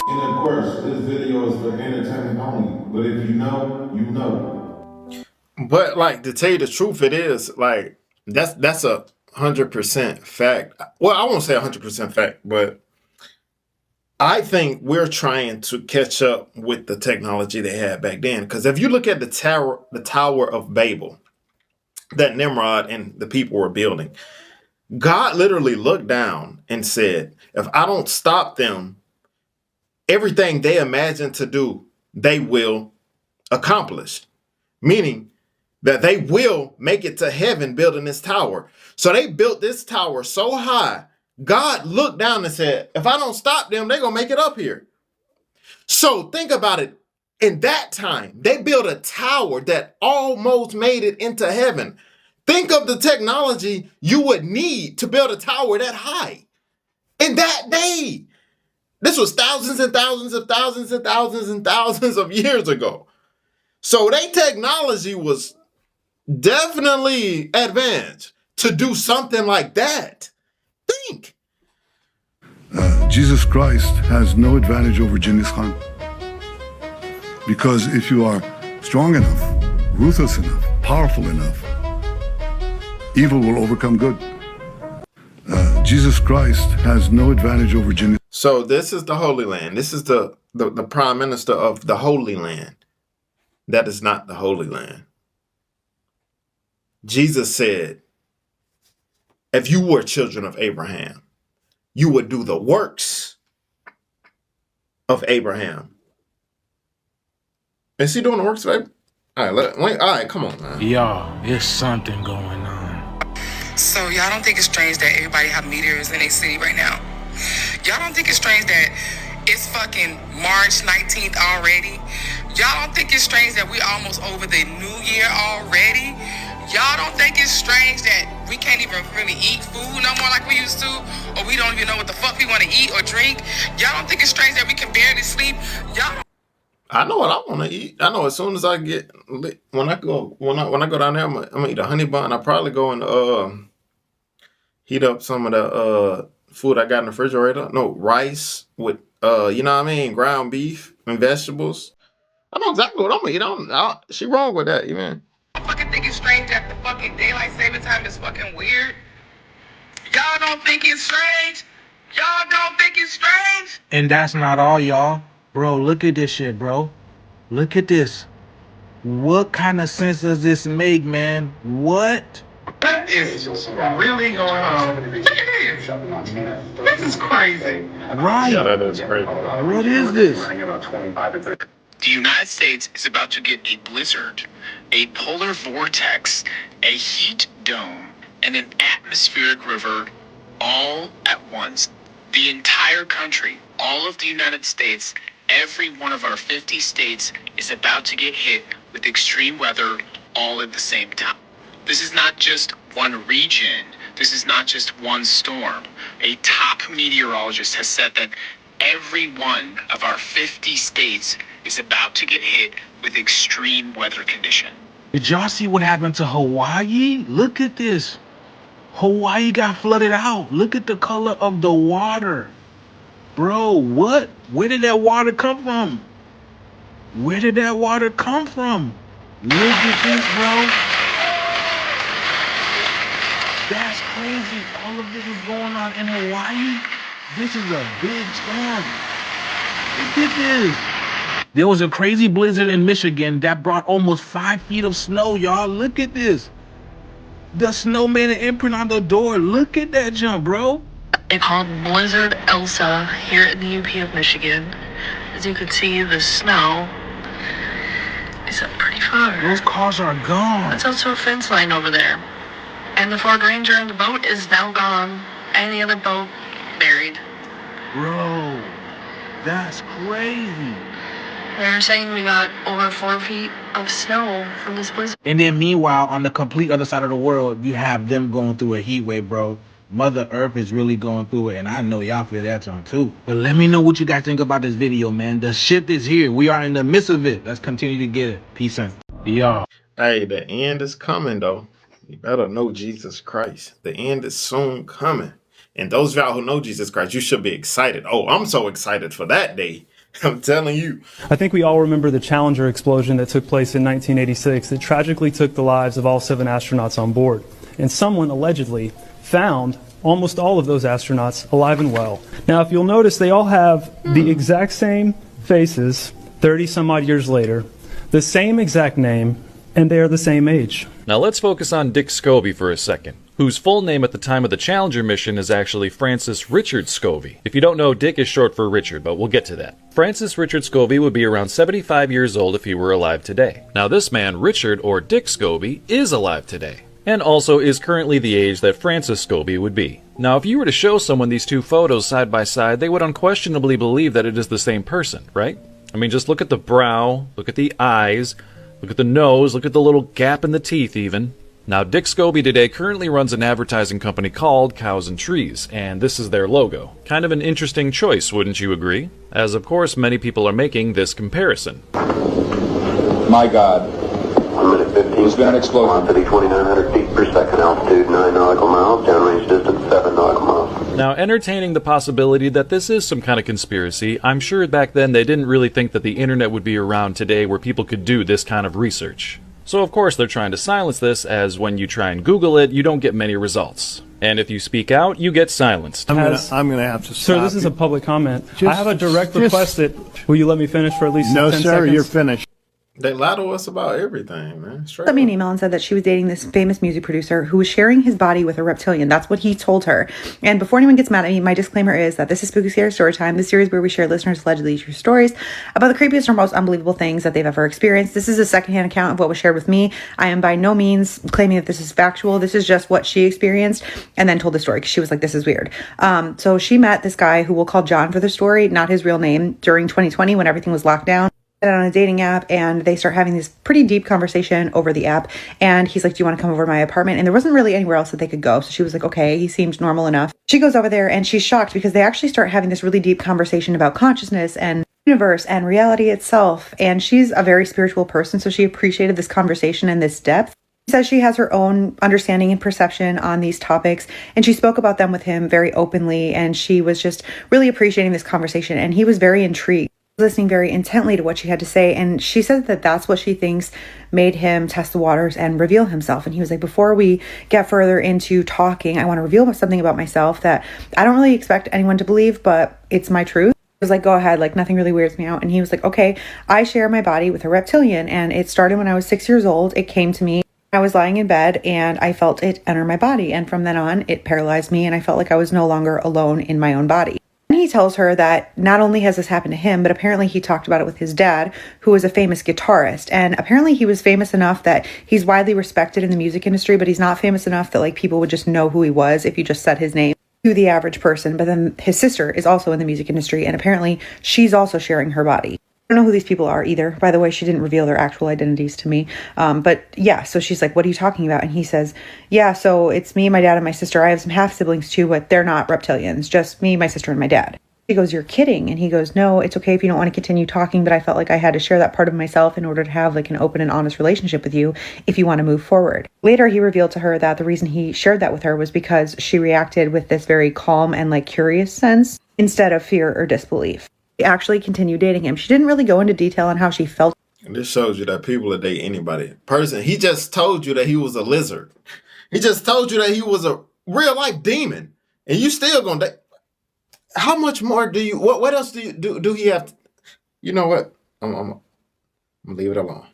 And of course, this video is for entertainment only. But if you know, you know. But like, to tell you the truth, it is like that's 100% fact. Well, I won't say 100% fact, but I think we're trying to catch up with the technology they had back then. Because if you look at the Tower of Babel that Nimrod and the people were building, God literally looked down and said, if I don't stop them, everything they imagine to do, they will accomplish. Meaning that they will make it to heaven building this tower. So they built this tower so high, God looked down and said, if I don't stop them, they're going to make it up here. So think about it. In that time, they built a tower that almost made it into heaven. Think of the technology you would need to build a tower that high. In that day. This was thousands and thousands of thousands and thousands and thousands of years ago. So their technology was definitely advanced to do something like that. Think. Jesus Christ has no advantage over Genghis Khan. Because if you are strong enough, ruthless enough, powerful enough, evil will overcome good. Jesus Christ has no advantage over Genghis. So this is the Holy Land. This is the prime minister of the Holy Land. That is not the Holy Land. Jesus said, if you were children of Abraham, you would do the works of Abraham. Is he doing the works of Abraham? All right, come on, man. Y'all, there's something going on. So y'all don't think it's strange that everybody have meteors in their city right now? Y'all don't think it's strange that it's fucking March 19th already? Y'all don't think it's strange that we almost over the new year already? Y'all don't think it's strange that we can't even really eat food no more like we used to? Or we don't even know what the fuck we want to eat or drink? Y'all don't think it's strange that we can barely sleep? Y'all. I know what I want to eat. I know as soon as I get when I go down there, I'm gonna eat a honey bun. I probably go and heat up some of the food I got in the refrigerator. No, rice with you know what I mean, ground beef and vegetables. I know exactly what I'm gonna eat. She wrong with that, man. I fucking think it's strange that the fucking daylight saving time is fucking weird. Y'all don't think it's strange? Y'all don't think it's strange? And that's not all, y'all. Bro, look at this shit, bro. Look at this. What kind of sense does this make, man? What? What is really going on? Look at this. This is crazy. Right. Yeah, that is crazy. What is this? The United States is about to get a blizzard, a polar vortex, a heat dome, and an atmospheric river all at once. The entire country, all of the United States, every one of our 50 states is about to get hit with extreme weather all at the same time. This is not just one region. This is not just one storm. A top meteorologist has said that every one of our 50 states is about to get hit with extreme weather condition. Did y'all see what happened to Hawaii? Look at this. Hawaii got flooded out. Look at the color of the water. Bro, what? Where did that water come from? Where did that water come from? Look at this, bro. That's crazy. All of this is going on in Hawaii. This is a big storm. Look at this. There was a crazy blizzard in Michigan that brought almost 5 feet of snow, y'all. Look at this. The snow made an imprint on the door. Look at that jump, bro. They called Blizzard Elsa here in the UP of Michigan. As you can see, the snow is up pretty far. Those cars are gone. That's also a fence line over there. And the Ford Ranger in the boat is now gone. And the other boat buried. Bro, that's crazy. They're saying we got over 4 feet of snow from this blizzard. And then meanwhile, on the complete other side of the world, you have them going through a heat wave, bro. Mother Earth is really going through it, and I know y'all feel that on too. But let me know what you guys think about this video, man. The shift is here. We are in the midst of it. Let's continue to get it. Peace out. Y'all. Hey, the end is coming, though. You better know Jesus Christ. The end is soon coming. And those of y'all who know Jesus Christ, you should be excited. Oh, I'm so excited for that day. I'm telling you. I think we all remember the Challenger explosion that took place in 1986 that tragically took the lives of all 7 astronauts on board. And someone allegedly found almost all of those astronauts alive and well. Now, if you'll notice, they all have the exact same faces 30 some odd years later, the same exact name, and they are the same age. Now let's focus on Dick Scobie for a second, whose full name at the time of the Challenger mission is actually Francis Richard Scobie. If you don't know, Dick is short for Richard, but we'll get to that. Francis Richard Scobie would be around 75 years old if he were alive today. Now this man, Richard or Dick Scobie, is alive today, and also is currently the age that Francis Scobie would be. Now if you were to show someone these two photos side by side, they would unquestionably believe that it is the same person, right? I mean, just look at the brow, look at the eyes, look at the nose, look at the little gap in the teeth even. Now, Dick Scobie today currently runs an advertising company called Cows and Trees, and this is their logo. Kind of an interesting choice, wouldn't you agree? As of course, many people are making this comparison. My God. 1 minute 15 There's been an explosion. Velocity 2,900 feet per second, altitude 9 nautical miles, downrange distance 7 nautical miles. Now, entertaining the possibility that this is some kind of conspiracy, I'm sure back then they didn't really think that the internet would be around today where people could do this kind of research. So of course they're trying to silence this, as when you try and Google it, you don't get many results. And if you speak out, you get silenced. I'm gonna have to stop. Sir, this is a public comment. I have a direct request that, will you let me finish for at least 10 seconds? No, sir, you're finished. They lie to us about everything, man. Straight sent me an email and said that she was dating this famous music producer who was sharing his body with a reptilian. That's what he told her. And before anyone gets mad at me, my disclaimer is that this is Spooky Scary Story Time, the series where we share listeners' allegedly true stories about the creepiest or most unbelievable things that they've ever experienced. This is a secondhand account of what was shared with me. I am by no means claiming that this is factual. This is just what she experienced and then told the story because she was like, this is weird. So she met this guy who we'll call John for the story, not his real name, during 2020 when everything was locked down. On a dating app, and they start having this pretty deep conversation over the app, and he's like, do you want to come over to my apartment? And there wasn't really anywhere else that they could go, so she was like, okay, he seemed normal enough. She goes over there and she's shocked because they actually start having this really deep conversation about consciousness and universe and reality itself, and she's a very spiritual person, so she appreciated this conversation and this depth. She says she has her own understanding and perception on these topics, and she spoke about them with him very openly, and she was just really appreciating this conversation, and he was very intrigued, listening very intently to what she had to say. And she said that that's what she thinks made him test the waters and reveal himself. And he was like, before we get further into talking, I want to reveal something about myself that I don't really expect anyone to believe, but it's my truth. I was like, go ahead, like nothing really weirds me out. And he was like, okay, I share my body with a reptilian, and it started when I was 6 years old. It came to me. I was lying in bed and I felt it enter my body, and from then on it paralyzed me, and I felt like I was no longer alone in my own body. He tells her that not only has this happened to him, but apparently he talked about it with his dad, who was a famous guitarist. And apparently he was famous enough that he's widely respected in the music industry, but he's not famous enough that like people would just know who he was if you just said his name to the average person. But then his sister is also in the music industry, and apparently she's also sharing her body. I don't know who these people are either. By the way, she didn't reveal their actual identities to me. But yeah, so she's like, what are you talking about? And he says, yeah, so it's me, my dad, and my sister. I have some half siblings too, but they're not reptilians. Just me, my sister, and my dad. She goes, "You're kidding." And he goes, "No, it's okay if you don't want to continue talking, but I felt like I had to share that part of myself in order to have like an open and honest relationship with you if you want to move forward." Later, he revealed to her that the reason he shared that with her was because she reacted with this very calm and like curious sense instead of fear or disbelief. She actually continued dating him. She didn't really go into detail on how she felt. And this shows you that people will date anybody. Person, he just told you that he was a lizard. He just told you that he was a real life demon. And you still gonna date. How much more do you, what else do he have to, you know what? I'm gonna leave it alone.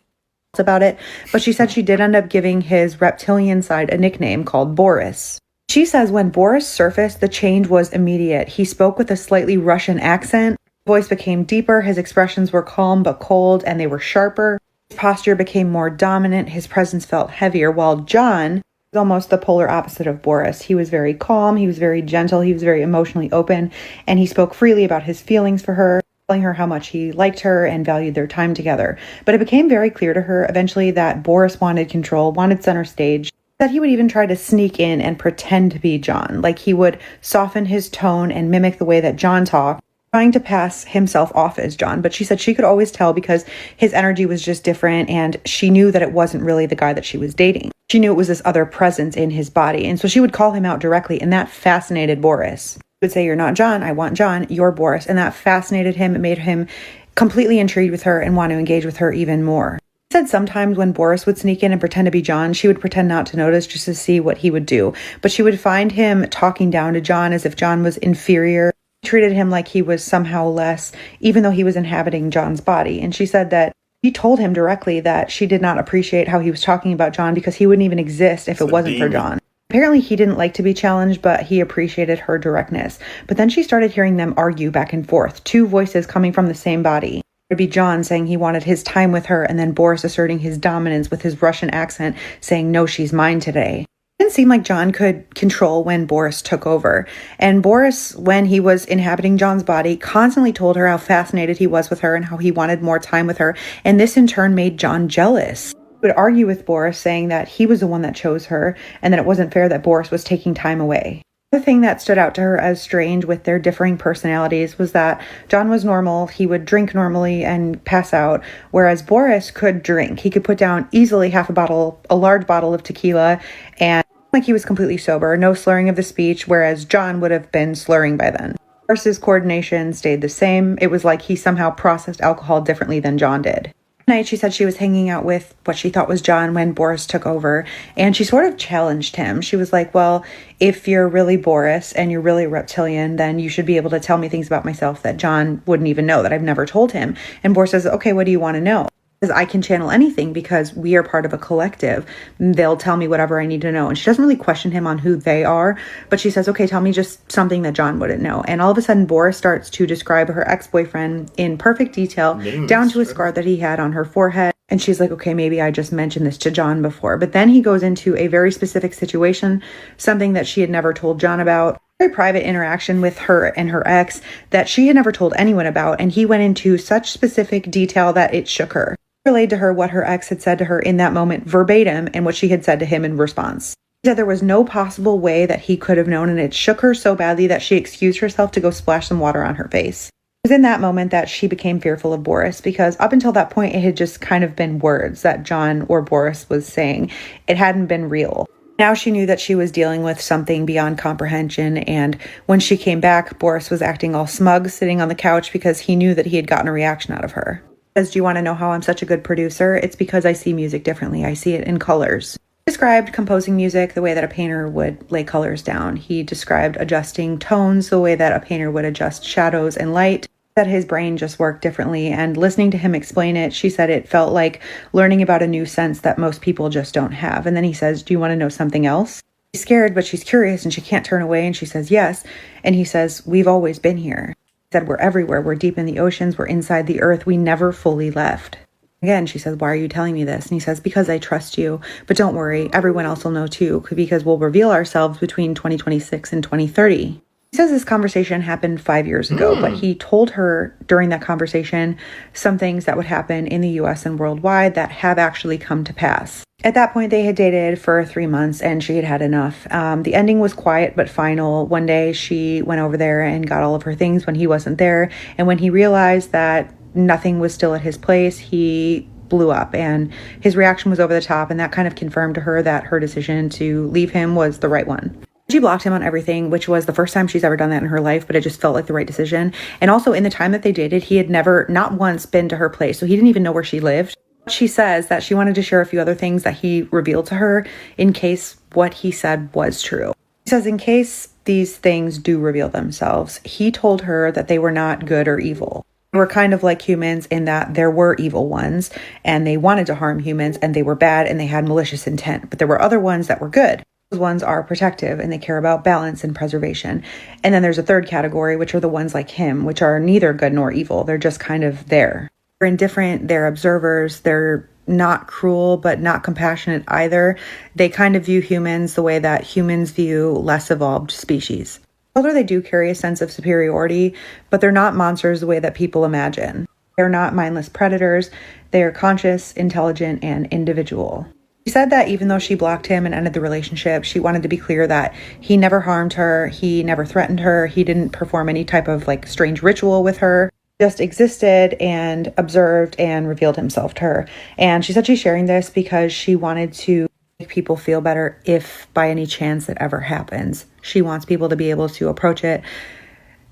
About it, but she said she did end up giving his reptilian side a nickname called Boris. She says when Boris surfaced, the change was immediate. He spoke with a slightly Russian accent. His voice became deeper. His expressions were calm but cold, and they were sharper. His posture became more dominant. His presence felt heavier, while John was almost the polar opposite of Boris. He was very calm. He was very gentle. He was very emotionally open, and he spoke freely about his feelings for her, telling her how much he liked her and valued their time together. But it became very clear to her eventually that Boris wanted control, wanted center stage, that he would even try to sneak in and pretend to be John. Like he would soften his tone and mimic the way that John talked, trying to pass himself off as John. But she said she could always tell because his energy was just different, and she knew that it wasn't really the guy that she was dating. She knew it was this other presence in his body. And so she would call him out directly, and that fascinated Boris. He would say, "You're not John, I want John, you're Boris." And that fascinated him. It made him completely intrigued with her and want to engage with her even more. He said sometimes when Boris would sneak in and pretend to be John, she would pretend not to notice just to see what he would do. But she would find him talking down to John as if John was inferior. He treated him like he was somehow less, even though he was inhabiting John's body. And she said that she told him directly that she did not appreciate how he was talking about John because he wouldn't even exist if it wasn't for John. Apparently he didn't like to be challenged, but he appreciated her directness. But then she started hearing them argue back and forth, two voices coming from the same body. It would be John saying he wanted his time with her, and then Boris asserting his dominance with his Russian accent, saying, "No, she's mine today." It didn't seem like John could control when Boris took over. And Boris, when he was inhabiting John's body, constantly told her how fascinated he was with her and how he wanted more time with her. And this in turn made John jealous. He would argue with Boris, saying that he was the one that chose her and that it wasn't fair that Boris was taking time away. The thing that stood out to her as strange with their differing personalities was that John was normal. He would drink normally and pass out, whereas Boris could drink. He could put down easily a large bottle of tequila, and like he was completely sober, no slurring of the speech, whereas John would have been slurring by then. Boris's coordination stayed the same. It was like he somehow processed alcohol differently than John did. Night, she said she was hanging out with what she thought was John when Boris took over, and she sort of challenged him. She was like, "Well, if you're really Boris and you're really reptilian, then you should be able to tell me things about myself that John wouldn't even know, that I've never told him." And Boris says, "Okay, what do you want to know?" Because I can channel anything because we are part of a collective. They'll tell me whatever I need to know. And she doesn't really question him on who they are, but she says, "Okay, tell me just something that John wouldn't know." And all of a sudden, Boris starts to describe her ex-boyfriend in perfect detail, down to a scar that he had on her forehead. And she's like, "Okay, maybe I just mentioned this to John before." But then he goes into a very specific situation, something that she had never told John about. Very private interaction with her and her ex that she had never told anyone about. And he went into such specific detail that it shook her. Relayed to her what her ex had said to her in that moment verbatim and what she had said to him in response. She said there was no possible way that he could have known, and it shook her so badly that she excused herself to go splash some water on her face. It was in that moment that she became fearful of Boris, because up until that point it had just kind of been words that John or Boris was saying. It hadn't been real. Now she knew that she was dealing with something beyond comprehension, and when she came back, Boris was acting all smug, sitting on the couch because he knew that he had gotten a reaction out of her. Says, "Do you want to know how I'm such a good producer? It's because I see music differently. I see it in colors." He described composing music the way that a painter would lay colors down. He described adjusting tones the way that a painter would adjust shadows and light. That his brain just worked differently, and listening to him explain it, she said it felt like learning about a new sense that most people just don't have. And then he says, "Do you want to know something else?" She's scared, but she's curious and she can't turn away, and she says yes. And he says, "We've always been here." Said, "We're everywhere. We're deep in the oceans. We're inside the earth. We never fully left." Again, she says, "Why are you telling me this?" And he says, "Because I trust you. But don't worry, everyone else will know too, because we'll reveal ourselves between 2026 and 2030. He says this conversation happened 5 years ago, but he told her during that conversation some things that would happen in the US and worldwide that have actually come to pass. At that point, they had dated for 3 months and she had had enough. The ending was quiet but final. One day she went over there and got all of her things when he wasn't there. And when he realized that nothing was still at his place, he blew up, and his reaction was over the top, and that kind of confirmed to her that her decision to leave him was the right one. She blocked him on everything, which was the first time she's ever done that in her life, but it just felt like the right decision. And also, in the time that they dated, he had never, not once, been to her place, so he didn't even know where she lived. She says that she wanted to share a few other things that he revealed to her in case what he said was true. She says in case these things do reveal themselves, he told her that they were not good or evil. They were kind of like humans in that there were evil ones and they wanted to harm humans and they were bad and they had malicious intent. But there were other ones that were good. Those ones are protective and they care about balance and preservation. And then there's a third category, which are the ones like him, which are neither good nor evil. They're just kind of there. They're indifferent. They're observers. They're not cruel, but not compassionate either. They kind of view humans the way that humans view less evolved species. Although they do carry a sense of superiority, but they're not monsters the way that people imagine. They're not mindless predators. They are conscious, intelligent, and individual. She said that even though she blocked him and ended the relationship, she wanted to be clear that he never harmed her, he never threatened her, he didn't perform any type of strange ritual with her, just existed and observed and revealed himself to her. And she said she's sharing this because she wanted to make people feel better if by any chance it ever happens. She wants people to be able to approach it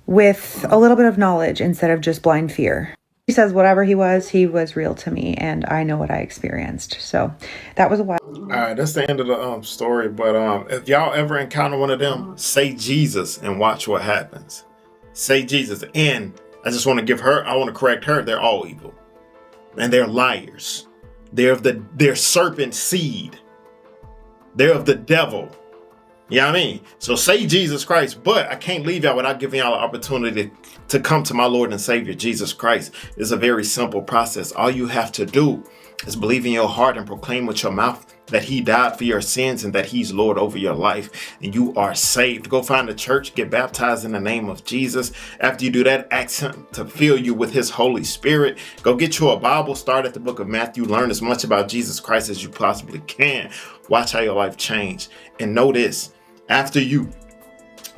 with a little bit of knowledge instead of just blind fear. She says whatever he was real to me and I know what I experienced. So that was a while. All right, that's the end of the story. But if y'all ever encounter one of them, say Jesus and watch what happens. Say Jesus. And I just want to I want to correct her. They're all evil. And they're liars. They're serpent seed. They're of the devil. You know what I mean? So say Jesus Christ, but I can't leave y'all without giving y'all an opportunity to come to my Lord and Savior, Jesus Christ. It's a very simple process. All you have to do is believe in your heart and proclaim with your mouth that he died for your sins and that he's Lord over your life and you are saved. Go find a church, get baptized in the name of Jesus. After you do that, ask him to fill you with his Holy Spirit. Go get you a Bible, start at the book of Matthew, learn as much about Jesus Christ as you possibly can. Watch how your life change. And know this, after you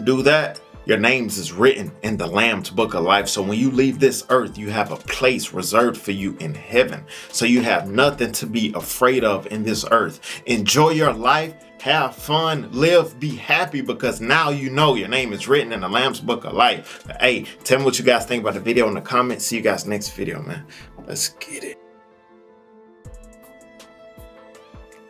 do that, your names is written in the Lamb's book of life. So when you leave this earth, you have a place reserved for you in heaven. So you have nothing to be afraid of in this earth. Enjoy your life. Have fun. Live. Be happy because now you know your name is written in the Lamb's book of life. But, hey, tell me what you guys think about the video in the comments. See you guys next video, man. Let's get it.